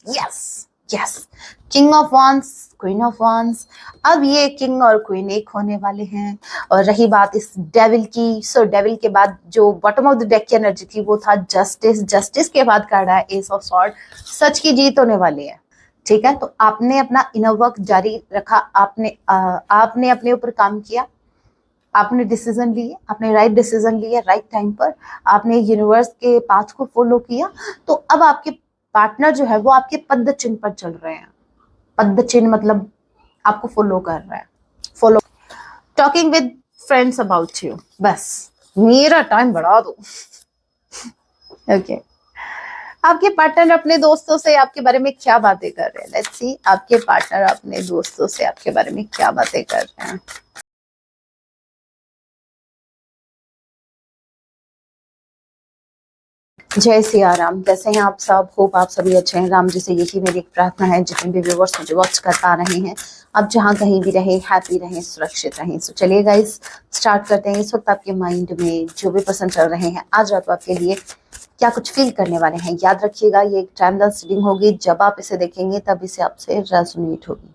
Yes yes, king of wands, queen of wands। अब ये king और क्वीन एक होने वाले हैं। और रही बात इस डेविल की, सो डेविल के बाद जो बॉटम ऑफ द डेक की एनर्जी थी वो था जस्टिस। जस्टिस के बाद कार्ड है एस ऑफ स्वॉर्ड। सच की जीत होने वाली है, ठीक है। तो आपने अपना इनर वर्क जारी रखा, आपने अपने ऊपर काम किया, आपने डिसीजन लिए, आपने राइट डिसीजन लिया राइट टाइम पर, आपने यूनिवर्स के पाथ को फॉलो किया। तो अब आपके पार्टनर जो है वो आपके पद चिन्ह पर चल रहे हैं। पद चिन्ह मतलब आपको फॉलो कर रहा है, follow, talking with friends about you. बस मेरा टाइम बढ़ा दो। ओके, आपके पार्टनर अपने दोस्तों से आपके बारे में क्या बातें कर रहे हैं? लेट्स सी, आपके पार्टनर अपने दोस्तों से आपके बारे में क्या बातें कर रहे हैं। जय सिया राम। कैसे हैं आप सब? होप आप सभी अच्छे हैं। राम जी से यही मेरी एक प्रार्थना है, जितने भी व्यूअर्स मुझे वॉच कर पा रहे हैं, आप जहां कहीं भी रहें, हैप्पी रहें, सुरक्षित रहें। सो चलिए गाइस, स्टार्ट करते हैं। इस वक्त आपके माइंड में जो भी पर्सन चल रहे हैं, आज रात आपके लिए क्या कुछ फील करने वाले हैं। याद रखिएगा, ये एक टाइमलेस रीडिंग होगी। जब आप इसे देखेंगे तब इसे आपसे रेजोनेट होगी।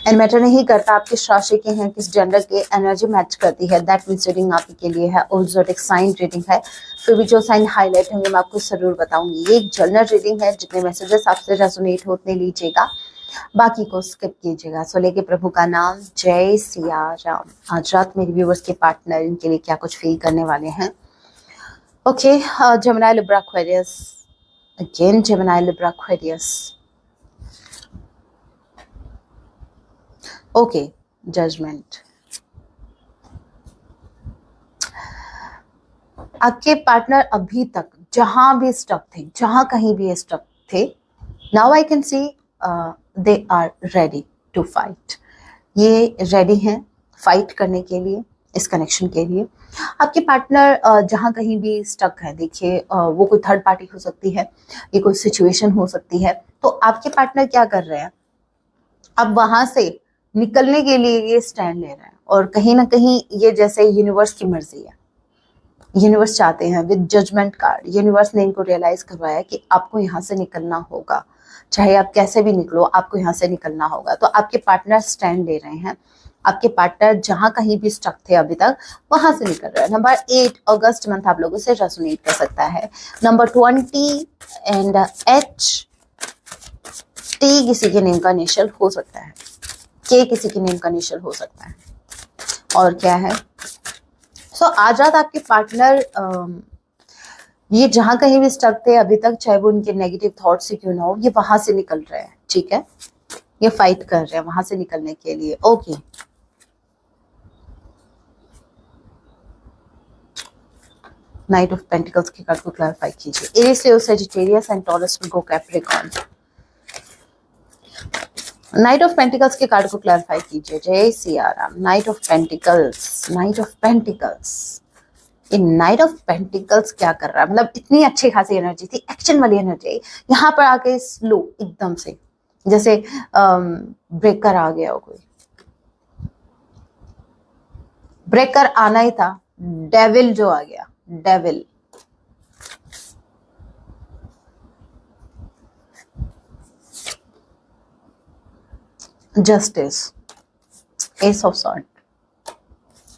एंड मैटर नहीं करता आप किस राशि के हैं, किस जेंडर के, एनर्जी मैच करती है। दैट मीन्स रीडिंग आपके लिए है। और ज़ोडिक साइन रीडिंग है, फिर भी जो साइन हाईलाइट होंगे मैं आपको जरूर बताऊंगी। ये एक जनरल रीडिंग है, जितने मैसेजेस आपसे रेजोनेट होते लीजिएगा, बाकी को स्किप कीजिएगा। सो लेके प्रभु का नाम, जय सिया राम। आज रात मेरे व्यूवर्स के पार्टनर इनके लिए क्या कुछ फील करने वाले हैं। Okay, Gemini Libra Aquarius, again Gemini Libra Aquarius. Okay, judgment. आपके पार्टनर अभी तक जहां भी स्टक थे, जहां कहीं भी स्टक थे, now I can see they are ready to fight. ये रेडी हैं फाइट करने के लिए, इस कनेक्शन के लिए। आपके पार्टनर जहां कहीं भी स्टक है, देखिए वो कोई थर्ड पार्टी हो सकती है, ये कोई सिचुएशन हो सकती है। तो आपके पार्टनर क्या कर रहे हैं, अब वहां से निकलने के लिए ये स्टैंड ले रहे हैं। और कहीं ना कहीं ये जैसे यूनिवर्स की मर्जी है, यूनिवर्स चाहते हैं। विद जजमेंट कार्ड यूनिवर्स ने इनको रियलाइज करवाया कि आपको यहाँ से निकलना होगा, चाहे आप कैसे भी निकलो, आपको यहाँ से निकलना होगा। तो आपके पार्टनर स्टैंड ले रहे हैं। आपके पार्टनर जहां कहीं भी स्टक थे अभी तक, वहां से निकल रहे हैं। नंबर 8 अगस्त मंथ आप लोगों से रेजोनेट कर सकता है। नंबर 20 एंड H T किसी के नेम का इनिशियल हो सकता है, K किसी के नेम का इनिशियल हो सकता है। और क्या है, सो आज रात आपके पार्टनर ये जहां कहीं भी स्टक थे अभी तक, चाहे वो उनके नेगेटिव थॉट से क्यों ना हो, ये वहां से निकल रहे हैं, ठीक है। ये फाइट कर रहे हैं वहां से निकलने के लिए। ओके, नाइट ऑफ पेंटिकल्स के कार्ड को क्लैरिफाई कीजिए। Aries, Leo, Sagittarius and Taurus, Virgo, Capricorn. Knight of pentacles के कार्ड को क्लैरिफाई कीजिए। जय Siya Ram. Knight of pentacles, knight of pentacles. इन नाइट ऑफ पेंटिकल्स क्या कर रहा है, मतलब इतनी अच्छी खासी एनर्जी थी, एक्शन वाली एनर्जी, यहाँ पर आके स्लो एकदम से, जैसे ब्रेकर आ गया हो कोई, ब्रेकर आना ही था, डेविल जो आ गया, devil. Justice, S of sword,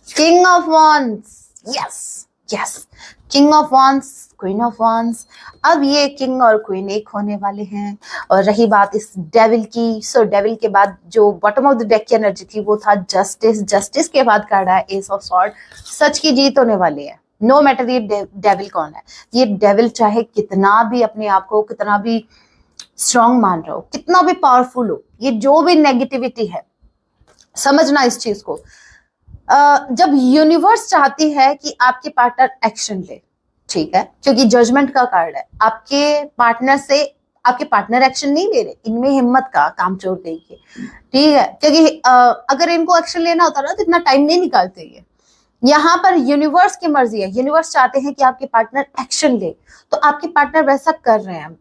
king of wands, yes yes, king of wands, queen of wands। अब ये किंग और क्वीन एक होने वाले हैं। और रही बात इस डेविल की, सो डेविल के बाद जो बॉटम ऑफ द डेक की एनर्जी थी वो था जस्टिस। जस्टिस के बाद कार्ड है एस ऑफ स्वॉर्ड। सच की जीत होने वाली है। नो मैटर ये डेविल कौन है, ये डेविल चाहे कितना भी अपने आप को, कितना भी स्ट्रॉन्ग मान रहा हो, कितना भी पावरफुल हो, ये जो भी नेगेटिविटी है, समझना इस चीज को, जब यूनिवर्स चाहती है कि आपके पार्टनर एक्शन ले, ठीक है, क्योंकि जजमेंट का कार्ड है, आपके पार्टनर से आपके पार्टनर एक्शन नहीं ले रहे, इनमें हिम्मत का काम चोर गई है, ठीक है। क्योंकि अगर इनको एक्शन लेना होता ना तो इतना टाइम नहीं निकालते ये। यहाँ पर यूनिवर्स की मर्जी है, यूनिवर्स चाहते हैं कि आपके पार्टनर एक्शन ले, तो आपके पार्टनर वैसा कर रहे हैं।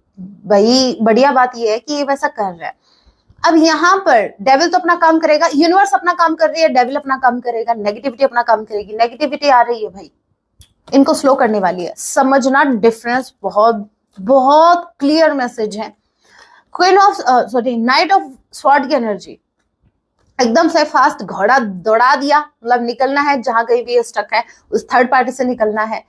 भाई बढ़िया बात यह है कि ये वैसा कर रहा है। अब यहाँ पर डेविल तो अपना काम करेगा, यूनिवर्स अपना काम कर रही है, डेविल अपना काम करेगा, नेगेटिविटी अपना काम करेगी। नेगेटिविटी आ रही है भाई, इनको स्लो करने वाली है। समझना डिफरेंस बहुत बहुत क्लियर मैसेज है। Queen of night of sword की एनर्जी, एकदम से फास्ट घोड़ा दौड़ा दिया, मतलब निकलना है जहां कहीं भी स्टक है उस थर्ड पार्टी से निकलना है।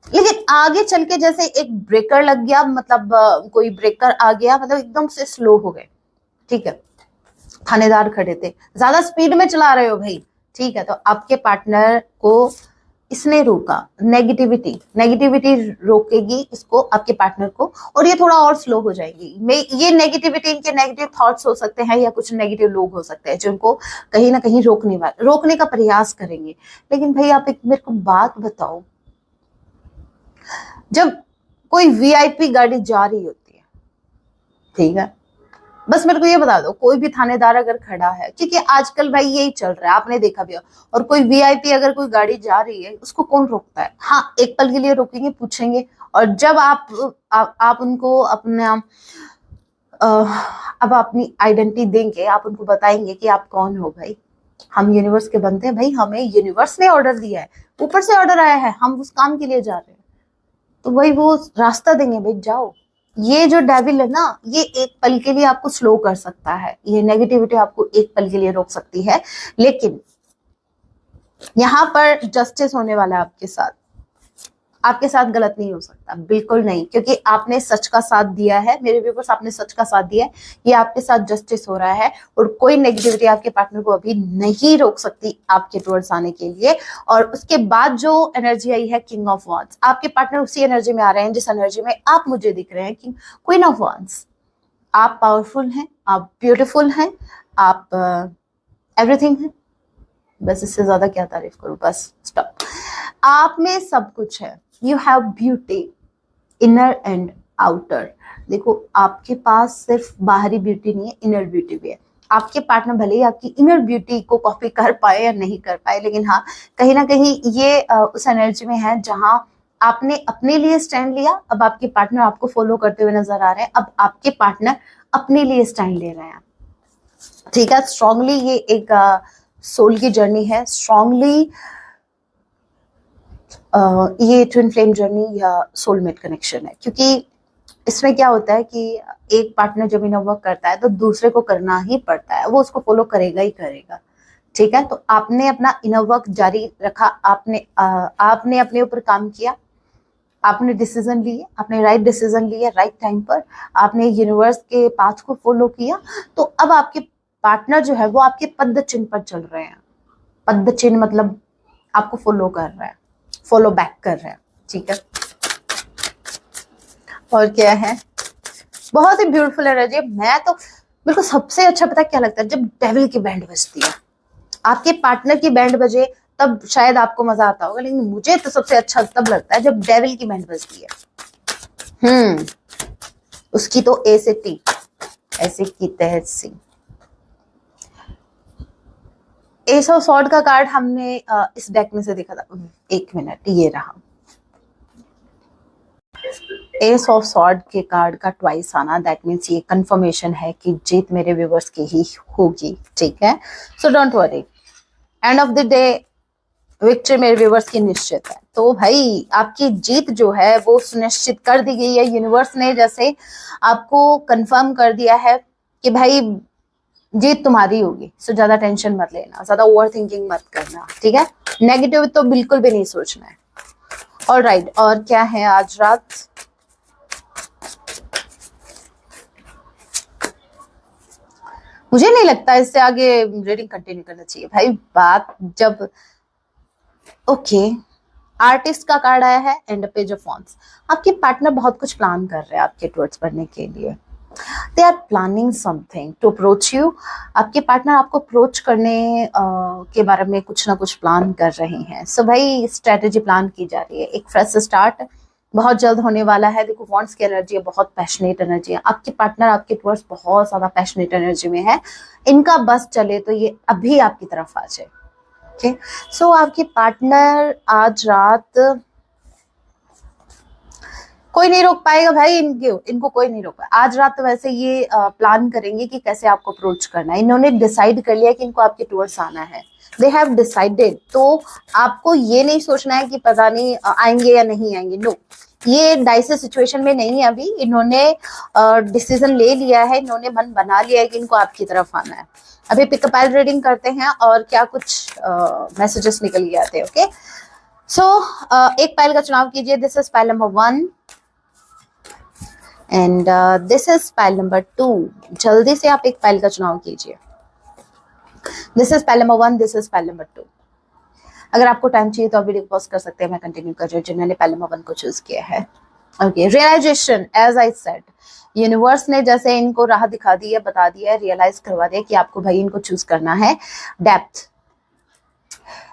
लेकिन आगे चल के जैसे एक ब्रेकर लग गया, मतलब कोई ब्रेकर आ गया, मतलब एकदम से स्लो हो गए। ठीक है, थानेदार खड़े थे, ज्यादा स्पीड में चला रहे हो भाई, ठीक है, तो आपके पार्टनर को इसने रोका। नेगेटिविटी, नेगेटिविटी रोकेगी इसको, आपके पार्टनर को, और ये थोड़ा और स्लो हो जाएगी। ये नेगेटिविटी, इनके नेगेटिव थॉट्स हो सकते हैं या कुछ नेगेटिव लोग हो सकते हैं जो इनको कहीं ना कहीं रोकने का प्रयास करेंगे। लेकिन भाई आप एक मेरे को बात बताओ, जब कोई वीआईपी गाड़ी जा रही होती है, ठीक है, बस मेरे को ये बता दो, कोई भी थानेदार अगर खड़ा है, क्योंकि आजकल भाई यही चल रहा है, आपने देखा भी हो, और कोई वीआईपी अगर कोई गाड़ी जा रही है उसको कौन रोकता है? हाँ, एक पल के लिए रोकेंगे, पूछेंगे, और जब आप उनको अपना अब अपनी आइडेंटिटी देंगे, आप उनको बताएंगे कि आप कौन हो भाई, हम यूनिवर्स के बनते हैं भाई, हमें यूनिवर्स ने ऑर्डर दिया है, ऊपर से ऑर्डर आया है, हम उस काम के लिए जा रहे हैं, तो वही वो रास्ता देंगे भाई, जाओ। ये जो डेविल है ना, ये एक पल के लिए आपको स्लो कर सकता है, ये नेगेटिविटी आपको एक पल के लिए रोक सकती है, लेकिन यहां पर जस्टिस होने वाला है आपके साथ। आपके साथ गलत नहीं हो सकता, बिल्कुल नहीं, क्योंकि आपने सच का साथ दिया है मेरे व्यूअर्स, आपने सच का साथ दिया है, ये आपके साथ जस्टिस हो रहा है, और कोई नेगेटिविटी आपके पार्टनर को अभी नहीं रोक सकती आपके टुवर्ड्स आने के लिए। और उसके बाद जो एनर्जी आई है किंग ऑफ वांड्स, आपके पार्टनर उसी एनर्जी में आ रहे हैं जिस एनर्जी में आप मुझे दिख रहे हैं, क्वीन ऑफ वांड्स। आप पावरफुल हैं, आप ब्यूटीफुल हैं, आप एवरीथिंग हैं, बस इससे ज्यादा क्या तारीफ करूं, बस स्टॉप। आप में सब कुछ है, you have beauty inner and outer. देखो, आपके पास सिर्फ बाहरी ब्यूटी नहीं है, इनर ब्यूटी भी है। आपके पार्टनर भले ही आपकी इनर ब्यूटी को कॉपी कर पाए या नहीं कर पाए, लेकिन हाँ, कहीं ना कहीं ये उस एनर्जी में है जहां आपने अपने लिए स्टैंड लिया, अब आपके पार्टनर आपको फॉलो करते हुए नजर आ रहे हैं, अब आपके पार्टनर अपने लिए स्टैंड ले रहे हैं। ठीक है, स्ट्रांगली ये एक सोल की जर्नी है, स्ट्रांगली ये ट्विन फ्लेम जर्नी या सोलमेट कनेक्शन है, क्योंकि इसमें क्या होता है कि एक पार्टनर जब इनर वर्क करता है तो दूसरे को करना ही पड़ता है, वो उसको फॉलो करेगा ही करेगा। ठीक है, तो आपने अपना इनर वर्क जारी रखा, आपने अपने ऊपर काम किया, आपने डिसीजन लिए, आपने राइट डिसीजन लिए राइट टाइम पर, आपने यूनिवर्स के पाथ को फॉलो किया, तो अब आपके पार्टनर जो है वो आपके पद चिन्ह पर चल रहे हैं। पद चिन्ह मतलब आपको फॉलो कर रहा है, फॉलो बैक कर रहे हैं। ठीक है, और क्या है, बहुत ही ब्यूटीफुल एनर्जी। मैं तो, मेरे को सबसे अच्छा पता क्या लगता है, जब डेविल की बैंड बजती है, आपके पार्टनर की बैंड बजे तब शायद आपको मजा आता होगा, लेकिन मुझे तो सबसे अच्छा तब लगता है जब डेविल की बैंड बजती है। उसकी तो ए से टी, ऐसे की तहत सी। एस ऑफ सॉर्ड का कार्ड हमने इस डेक में से देखा था, एक मिनट, ये रहा एस ऑफ सॉर्ड के कार्ड का ट्वाइस आना, दैट मीन्स ये कंफर्मेशन है कि जीत मेरे व्यूवर्स की ही होगी। ठीक है, so don't worry, end of the day victory मेरे व्यूवर्स की निश्चित है। तो भाई आपकी जीत जो है वो सुनिश्चित कर दी गई है, यूनिवर्स ने जैसे आपको कंफर्म कर दिया है कि भाई जीत तुम्हारी होगी। सो ज्यादा टेंशन मत लेना, ज्यादा ओवर थिंकिंग मत करना, ठीक है, नेगेटिव तो बिल्कुल भी नहीं सोचना है। ऑलराइट, और क्या है आज रात, मुझे नहीं लगता इससे आगे रीडिंग कंटिन्यू करना चाहिए भाई। बात जब ओके, आर्टिस्ट का कार्ड आया है एंड पेज ऑफ वॉन्ड्स। आपके पार्टनर बहुत कुछ प्लान कर रहे हैं आपके टुवर्ड्स बढ़ने के लिए, they are planning something to approach you. आपके पार्टनर आपको अप्रोच करने के बारे में कुछ ना कुछ प्लान कर रहे हैं। सो भाई स्ट्रेटेजी प्लान की जा रही है, एक फ्रेश स्टार्ट बहुत जल्द होने वाला है। देखो वॉन्ड्स की एनर्जी है, बहुत पैशनेट एनर्जी है, आपके पार्टनर आपके टुवर्ड्स बहुत ज्यादा पैशनेट एनर्जी में है, इनका बस चले तो ये अभी आपकी तरफ आ जाए। ओके, सो आपके पार्टनर आज रात, कोई नहीं रोक पाएगा भाई, इनको कोई नहीं रोक पाएगा आज रात। तो वैसे ये प्लान करेंगे कि कैसे आपको अप्रोच करना है, इन्होंने डिसाइड कर लिया कि इनको आपके टुवर्ड्स आना है, दे हैव डिसाइडेड। तो आपको ये नहीं सोचना है कि पता नहीं आएंगे या नहीं आएंगे, नो, ये डाइसी सिचुएशन में नहीं है अभी, इन्होंने डिसीजन ले लिया है, इन्होंने मन बना लिया है कि इनको आपकी तरफ आना है। अभी पिक अ पाइल रीडिंग करते हैं और क्या कुछ मैसेजेस निकल के आते हैं। ओके सो एक पाइल का चुनाव कीजिए। This is pile number 1 and this is pile number 2। जल्दी से आप एक पाइल का चुनाव कीजिए। This is pile number 1, this is pile number 2। अगर आपको टाइम चाहिए तो आप वीडियो पॉज कर सकते हैं, मैं कंटिन्यू कर रही हूँ जिन्होंने पाइल नंबर 1 को चूज किया है। Okay realization, as I said, universe ने जैसे इनको राह दिखा दी है, बता दिया है, रियलाइज करवा दिया कि आपको भाई इनको चूज करना है। डेप्थ,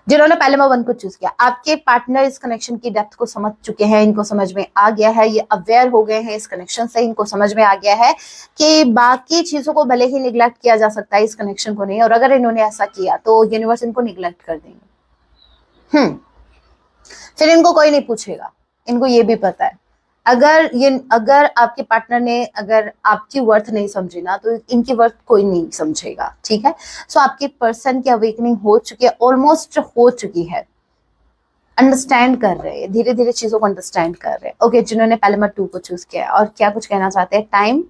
जिन्होंने पहले नंबर 1 को चूज किया, आपके पार्टनर इस कनेक्शन की डेप्थ को समझ चुके हैं, इनको समझ में आ गया है, ये अवेयर हो गए हैं इस कनेक्शन से, इनको समझ में आ गया है कि बाकी चीजों को भले ही निगलेक्ट किया जा सकता है, इस कनेक्शन को नहीं, और अगर इन्होंने ऐसा किया तो यूनिवर्स इनको निगलेक्ट कर देंगे। फिर इनको कोई नहीं पूछेगा, इनको ये भी पता है अगर आपके पार्टनर ने अगर आपकी वर्थ नहीं समझी ना तो इनकी वर्थ कोई नहीं समझेगा। ठीक है, सो आपके पर्सन की अवेकनिंग हो चुकी है, ऑलमोस्ट हो चुकी है, अंडरस्टैंड कर रहे हैं, धीरे धीरे चीजों को अंडरस्टैंड कर रहे हैं। ओके जिन्होंने पहले नंबर 2 को चूज किया है और क्या कुछ कहना चाहते हैं। Time,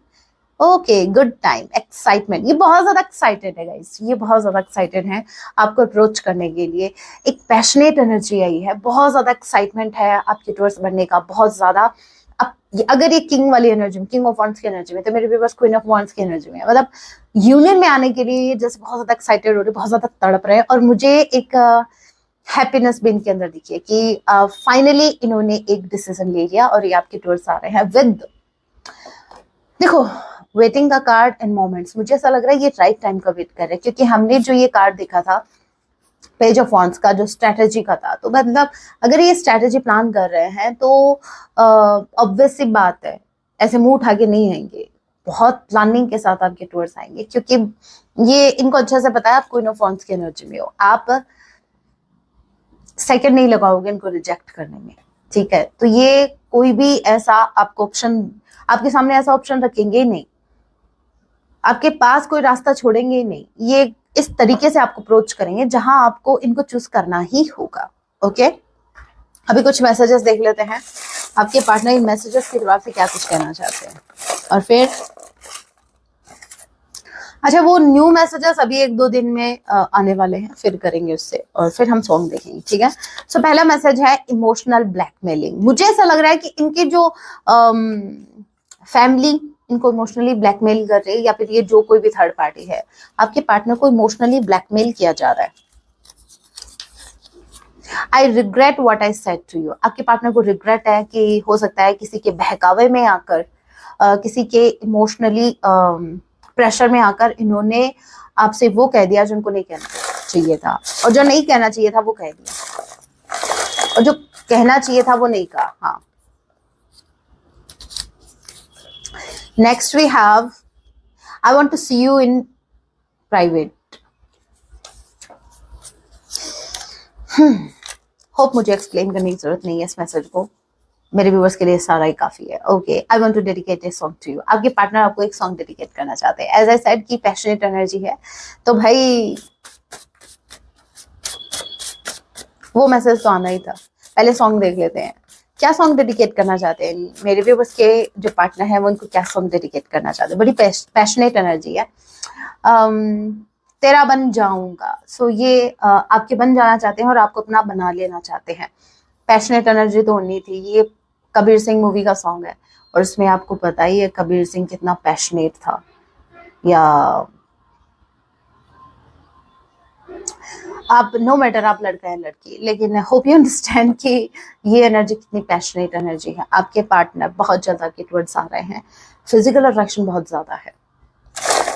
okay good time, excitement, ये बहुत ज्यादा एक्साइटेड है गाइस, ये बहुत ज्यादा एक्साइटेड है आपको अप्रोच करने के लिए। एक पैशनेट एनर्जी आई है, बहुत ज्यादा एक्साइटमेंट है आपके टूवर्ड्स बनने का, बहुत ज्यादा। अगर ये किंग वाली एनर्जी में, किंग ऑफ वॉन्ड्स की एनर्जी में, तो मेरे व्यूअर्स क्वीन ऑफ वॉन्ड्स की एनर्जी में, मतलब यूनियन में आने के लिए जैसे बहुत ज्यादा एक्साइटेड हो रहे, बहुत ज्यादा तड़प रहे हैं। और मुझे एक हैप्पीनेस भी इनके अंदर दिखी है कि फाइनली इन्होंने एक डिसीजन ले लिया और ये आपके टूवर्ड्स आ रहे हैं विद, देखो वेटिंग का कार्ड एंड मोमेंट्स, मुझे ऐसा लग रहा है ये राइट टाइम का वेट कर रहे हैं, क्योंकि हमने जो ये कार्ड देखा था पेज ऑफ वॉन्ड्स का, जो स्ट्रेटेजी का था, तो मतलब अगर ये स्ट्रेटेजी प्लान कर रहे हैं तो ऑब्वियस सी बात है ऐसे मुंह उठा के नहीं आएंगे, बहुत प्लानिंग के साथ आपके टूवर्ड्स आएंगे, क्योंकि ये इनको अच्छे से पता है आप क्वीन ऑफ वॉन्ड्स की एनर्जी में हो, आप सेकंड नहीं लगाओगे इनको रिजेक्ट करने में। ठीक है, तो ये कोई भी ऐसा आपको ऑप्शन, आपके सामने ऐसा ऑप्शन रखेंगे ही नहीं, आपके पास कोई रास्ता छोड़ेंगे ही नहीं, ये इस तरीके से आपको अप्रोच करेंगे जहां आपको इनको चूज करना ही होगा। ओके अभी कुछ मैसेजेस देख लेते हैं, आपके पार्टनर इन मैसेजेस के जवाब से क्या कुछ कहना चाहते हैं, और फिर अच्छा वो न्यू मैसेजेस अभी 1-2 दिन में आने वाले हैं, फिर करेंगे उससे, और फिर हम सॉन्ग देखेंगे। ठीक है, सो पहला मैसेज है इमोशनल ब्लैकमेलिंग। मुझे ऐसा लग रहा है कि इनकी जो फैमिली इनको इमोशनली ब्लैकमेल कर रही है, या फिर ये जो कोई भी थर्ड पार्टी है, आपके पार्टनर को इमोशनली ब्लैकमेल किया जा रहा है। I regret what I said to you, आपके पार्टनर को रिग्रेट है कि हो सकता है किसी के बहकावे में आकर, किसी के इमोशनली प्रेशर में आकर इन्होंने आपसे वो कह दिया जो उनको नहीं कहना चाहिए था, और जो नहीं कहना चाहिए था वो कह दिया, और जो कहना चाहिए था वो नहीं कहा। हाँ, next we have I want to see you in private। Hope मुझे एक्सप्लेन करने की जरूरत नहीं है इस मैसेज को, मेरे व्यूअर्स के लिए सारा ही काफी है। Okay I want to dedicate a song to you, आपके पार्टनर आपको एक सॉन्ग डेडिकेट करना चाहते हैं। एज आई सेड की पैशनेट एनर्जी है, तो भाई वो मैसेज तो आना ही था। पहले सॉन्ग देख लेते हैं, क्या सॉन्ग डेडिकेट करना चाहते हैं मेरे व्यूअर्स के जो पार्टनर है, वो उनको क्या सॉन्ग डेडिकेट करना चाहते हैं। बड़ी पैशनेट एनर्जी है। तेरा बन जाऊंगा, सो ये आपके बन जाना चाहते हैं और आपको अपना बना लेना चाहते हैं। पैशनेट एनर्जी तो होनी थी। ये कबीर सिंह मूवी का सॉन्ग है, और इसमें आपको पता ही है कबीर सिंह कितना पैशनेट था, या आप नो मैटर आप लड़का है लड़की, लेकिन होप यू अंडरस्टैंड कि ये एनर्जी कितनी पैशनेट एनर्जी है। आपके पार्टनर बहुत ज्यादा के टुवर्ड्स आ रहे हैं, फिजिकल अट्रैक्शन बहुत ज्यादा है।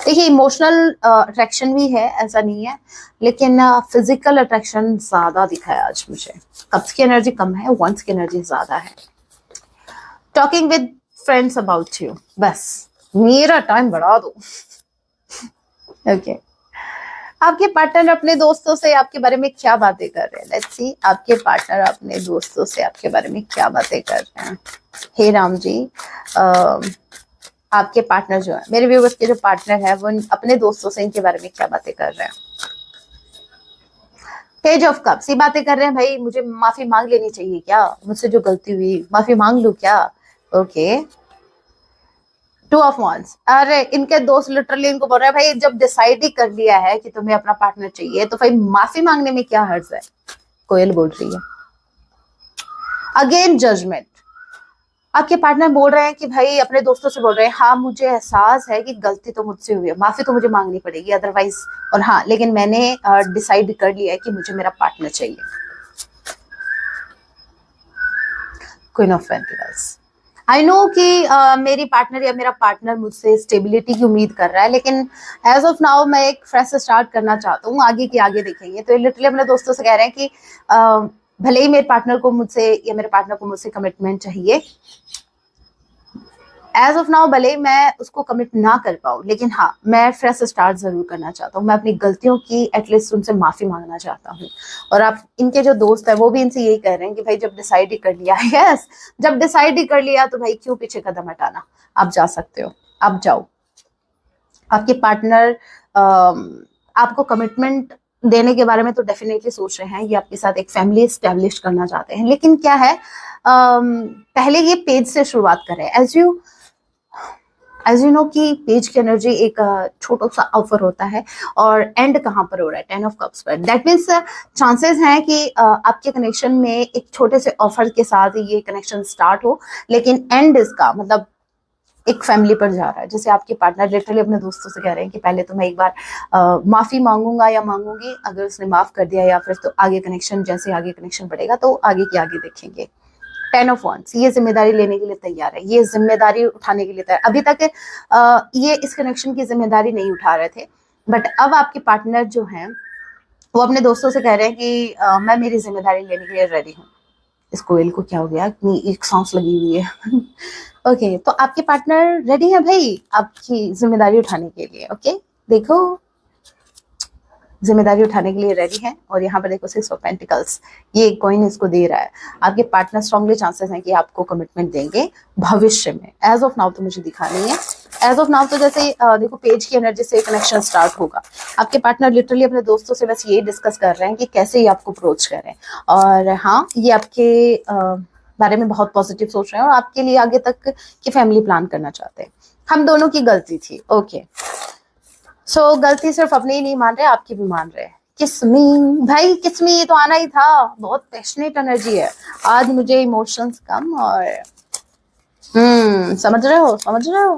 देखिए इमोशनल अट्रैक्शन भी है, ऐसा नहीं है, लेकिन फिजिकल अट्रैक्शन ज्यादा दिखा है आज मुझे। कप्स की एनर्जी कम है, वंस की एनर्जी ज्यादा है। Talking with friends about you, बस मेरा टाइम बढ़ा दो। ओके आपके पार्टनर अपने दोस्तों से आपके बारे में क्या बातें कर रहे हैं। लेट्स सी आपके पार्टनर अपने दोस्तों से आपके बारे में क्या बातें कर रहे हैं। हे राम जी, आपके पार्टनर जो है, मेरे व्यूअर्स के जो पार्टनर है, वो अपने दोस्तों से इनके बारे में क्या बातें कर रहे हैं। पेज ऑफ कप्स, ये बातें कर रहे हैं भाई मुझे माफी मांग लेनी चाहिए क्या, मुझसे जो गलती हुई माफी मांग लूं क्या। ओके, टू ऑफ wands, अरे इनके दोस्त लिटरली इनको बोल रहे हैं भाई जब डिसाइड ही कर लिया है कि तुम्हें अपना पार्टनर चाहिए तो भाई माफी मांगने में क्या हर्ज है। कोयल बोल रही है। अगेन जजमेंट, आपके पार्टनर बोल रहे हैं कि भाई अपने दोस्तों से बोल रहे हैं हाँ मुझे एहसास है कि गलती तो मुझसे हुई है, माफी तो मुझे मांगनी पड़ेगी अदरवाइज, और हाँ लेकिन मैंने डिसाइड कर लिया है कि मुझे मेरा पार्टनर चाहिए। Queen of pentacles, I know कि मेरी पार्टनर या मेरा पार्टनर मुझसे स्टेबिलिटी की उम्मीद कर रहा है, लेकिन एज ऑफ नाउ मैं एक फ्रेश स्टार्ट करना चाहता हूँ, आगे की आगे देखेंगे। तो लिटरली अपने दोस्तों से कह रहे हैं कि भले ही मेरे पार्टनर को मुझसे या मेरे पार्टनर को मुझसे कमिटमेंट चाहिए, एज ऑफ नाउ भले मैं उसको कमिट ना कर पाऊँ, लेकिन हाँ मैं फ्रेश स्टार्ट जरूर करना चाहता हूँ, मैं अपनी गलतियों की एटलीस्ट उनसे माफी मांगना चाहता हूँ। और आप इनके जो दोस्त है वो भी इनसे यही कह रहे हैं कि भाई जब डिसाइड ही कर लिया, यस जब डिसाइड ही कर लिया तो भाई क्यों पीछे कदम हटाना, आप जा सकते हो, आप जाओ। आपके पार्टनर आपको कमिटमेंट देने के बारे में तो डेफिनेटली सोच रहे हैं, ये आपके साथ एक फैमिली स्टैब्लिश करना चाहते हैं, लेकिन क्या है पहले ये पेज से शुरुआत करें। एज यू नो कि पेज की एनर्जी एक छोटा सा ऑफर होता है और एंड कहाँ पर हो रहा है, 10 ऑफ कप्स पर। दैट मीन्स चांसेस हैं कि आपके कनेक्शन में एक छोटे से ऑफर के साथ ये कनेक्शन स्टार्ट हो, लेकिन एंड इसका मतलब एक फैमिली पर जा रहा है। जैसे आपके पार्टनर लिटरली अपने दोस्तों से कह रहे हैं कि पहले तो मैं एक बार माफी मांगूंगा या मांगूंगी, अगर उसने माफ कर दिया या फिर तो आगे कनेक्शन, जैसे आगे कनेक्शन बढ़ेगा तो आगे की आगे देखेंगे। 10 ऑफ wands, ये जिम्मेदारी लेने के लिए तैयार है, ये जिम्मेदारी उठाने के लिए तैयार। अभी तक ये इस कनेक्शन की जिम्मेदारी नहीं उठा रहे थे, बट अब आपके पार्टनर जो हैं वो अपने दोस्तों से कह रहे हैं कि मैं मेरी जिम्मेदारी लेने के लिए रेडी हूँ। इस कोयल को क्या हो गया, इतनी एक सांस लगी हुई है। ओके तो आपके पार्टनर रेडी है भाई आपकी जिम्मेदारी उठाने के लिए। ओके देखो जिम्मेदारी उठाने के लिए रेडी है। और यहाँ पर देखो 6 ऑफ पेंटिकल्स, ये कॉइन इसको दे रहा है। आपके पार्टनर स्ट्रांगली चांसेस हैं कि आपको कमिटमेंट देंगे भविष्य में। एज ऑफ नाउ तो मुझे दिखा नहीं है, एज ऑफ नाउ तो जैसे देखो पेज की एनर्जी से कनेक्शन स्टार्ट होगा। आपके पार्टनर लिटरली अपने दोस्तों से बस ये डिस्कस कर रहे हैं कि कैसे ये आपको अप्रोच करें, और हाँ ये आपके बारे में बहुत पॉजिटिव सोच रहे हैं और आपके लिए आगे तक की फैमिली प्लान करना चाहते हैं। हम दोनों की गलती थी। ओके सो गलती सिर्फ अपनी ही नहीं मान रहे, आपकी भी मान रहे हैं। किसमी भाई, किसमी ये तो आना ही था, बहुत पैशनेट एनर्जी है आज। मुझे इमोशंस कम और समझ रहे हो, समझ रहे हो,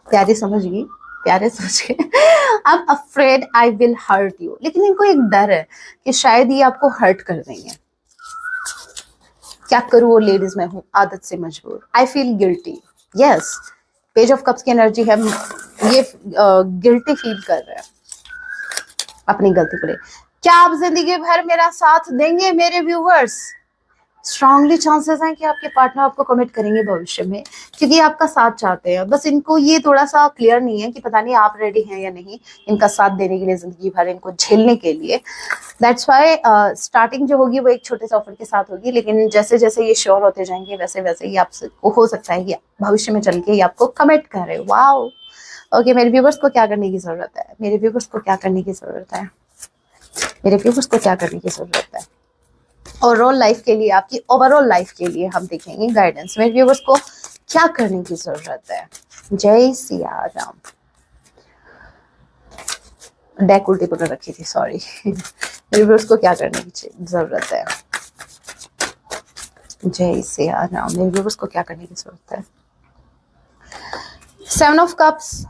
प्यारी समझ गई, प्यारे समझ गए। अब afraid I will hurt you, लेकिन इनको एक डर है कि शायद ये आपको हर्ट कर रही है। क्या करूं वो लेडीज में हूं, आदत से मजबूर, I feel guilty. Yes page of cups की एनर्जी है, ये गिल्टी फील कर रहे हैं अपनी गलती को ले। क्या आप जिंदगी भर मेरा साथ देंगे मेरे व्यूवर्स? स्ट्रांगली चांसेस हैं कि आपके पार्टनर आपको कमिट करेंगे भविष्य में, क्योंकि आपका साथ चाहते हैं। बस इनको ये थोड़ा सा क्लियर नहीं है कि पता नहीं आप रेडी हैं या नहीं इनका साथ देने के लिए, जिंदगी भर इनको झेलने के लिए। दैट्स वाई स्टार्टिंग जो होगी वो एक छोटे से ऑफर के साथ होगी, लेकिन जैसे जैसे ये श्योर होते जाएंगे वैसे वैसे ही आपसे हो सकता है कि भविष्य में चल के ये आपको कमिट करे। वाओ ओके मेरे व्यूवर्स को क्या करने की जरूरत है, मेरे व्यूवर्स को क्या करने की जरूरत है, मेरे व्यूवर्स को क्या करने की जरूरत है ओवरऑल लाइफ के लिए, आपकी ओवरऑल लाइफ के लिए हम देखेंगे गाइडेंस। मेरे व्यूवर्स को क्या करने की जरूरत है। जय सिया राम। डेक उल्टी पकड़ रखी थी, सॉरी। मेरे व्यूवर्स को क्या करने की जरूरत है। जय सिया राम। मेरे व्यूवर्स को क्या करने की जरूरत है। 7 of cups,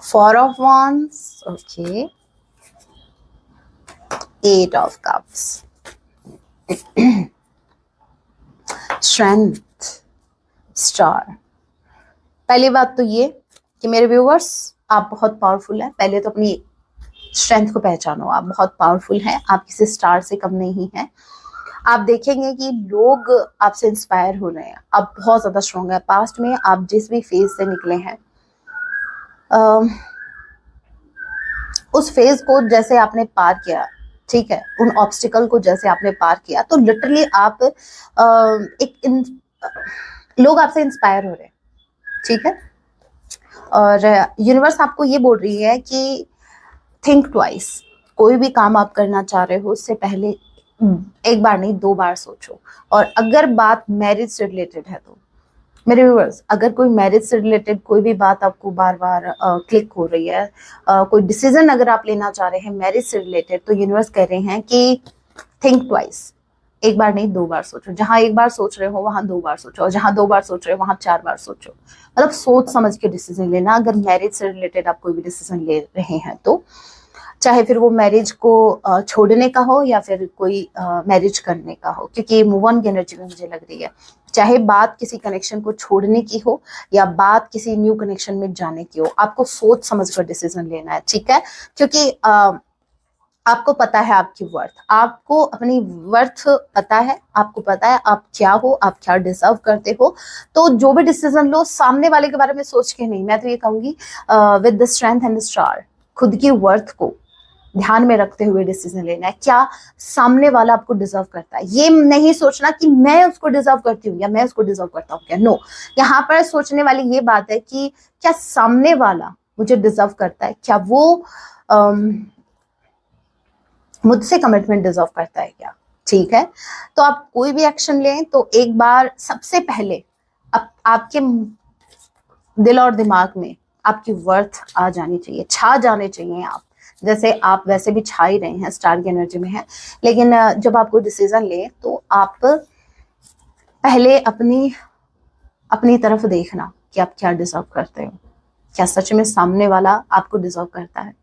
4 of wands, okay 8 of cups, strength, star। पहली बात तो ये कि मेरे व्यूवर्स आप बहुत पावरफुल हैं। पहले तो अपनी स्ट्रेंथ को पहचानो, आप बहुत पावरफुल हैं, आप किसी स्टार से कम नहीं हैं। आप देखेंगे कि लोग आपसे इंस्पायर हो रहे हैं, आप बहुत ज्यादा स्ट्रांग है। पास्ट में आप जिस भी फेज से निकले हैं, उस फेज को जैसे आपने पार किया, ठीक है, उन ऑब्स्टिकल को जैसे आपने पार किया, तो लिटरली आप लोग आपसे इंस्पायर हो रहे हैं, ठीक है। और यूनिवर्स आपको ये बोल रही है कि थिंक ट्वाइस, कोई भी काम आप करना चाह रहे हो उससे पहले एक बार नहीं 2 बार सोचो। और अगर बात मैरिज से रिलेटेड है तो मेरे व्यूअर्स, अगर कोई मैरिज से रिलेटेड कोई भी बात आपको बार बार क्लिक हो रही है, कोई डिसीजन अगर आप लेना चाह रहे हैं मैरिज से रिलेटेड, तो यूनिवर्स कह रहे हैं कि थिंक ट्वाइस, एक बार नहीं 2 बार सोचो। जहां एक बार सोच रहे हो वहां 2 बार सोचो, और जहां 2 बार सोच रहे हो वहां 4 बार सोचो। मतलब सोच समझ के डिसीजन लेना अगर मैरिज से रिलेटेड आप कोई भी डिसीजन ले रहे हैं तो, चाहे फिर वो मैरिज को छोड़ने का हो या फिर कोई मैरिज करने का हो, क्योंकि मूव ऑन की एनर्जी में मुझे लग रही है। चाहे बात किसी कनेक्शन को छोड़ने की हो या बात किसी न्यू कनेक्शन में जाने की हो, आपको सोच समझ कर डिसीजन लेना है, ठीक है? क्योंकि आपको पता है आपकी वर्थ, आपको अपनी वर्थ पता है, आपको पता है आप क्या हो, आप क्या डिजर्व करते हो। तो जो भी डिसीजन लो सामने वाले के बारे में सोच के नहीं, मैं तो ये कहूंगी with the strength and the star, खुद की वर्थ को ध्यान में रखते हुए डिसीजन लेना है। क्या सामने वाला आपको डिजर्व करता है, ये नहीं सोचना कि मैं उसको डिजर्व करती हूँ या मैं उसको डिजर्व करता हूँ क्या। नो, यहाँ पर सोचने वाली ये बात है कि क्या सामने वाला मुझे डिजर्व करता है, क्या वो मुझसे कमिटमेंट डिजर्व करता है क्या, ठीक है? तो आप कोई भी एक्शन लें तो एक बार सबसे पहले आपके दिल और दिमाग में आपकी वर्थ आ जानी चाहिए, छा जाने चाहिए आप। जैसे आप वैसे भी छा ही रहे हैं, स्टार की एनर्जी में है, लेकिन जब आप कोई डिसीजन ले तो आप पहले अपनी तरफ देखना कि आप क्या डिजर्व करते हो, क्या सच में सामने वाला आपको डिजर्व करता है।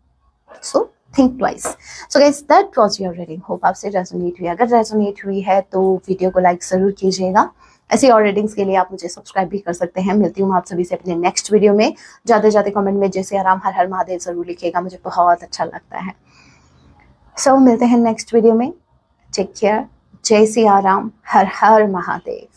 So think twice. So guys, that was your reading. Hope आपसे रेजोनेट हुई। अगर रेजोनेट हुई है तो वीडियो को लाइक जरूर कीजिएगा। ऐसी और रीडिंग्स के लिए आप मुझे सब्सक्राइब भी कर सकते हैं। मिलती हूँ आप सभी से अपने नेक्स्ट वीडियो में। जाते जाते कमेंट में जय सिया राम, हर हर महादेव जरूर लिखिएगा, मुझे बहुत अच्छा लगता है। सो मिलते हैं नेक्स्ट वीडियो में। Take care. जय सिया राम, हर हर महादेव।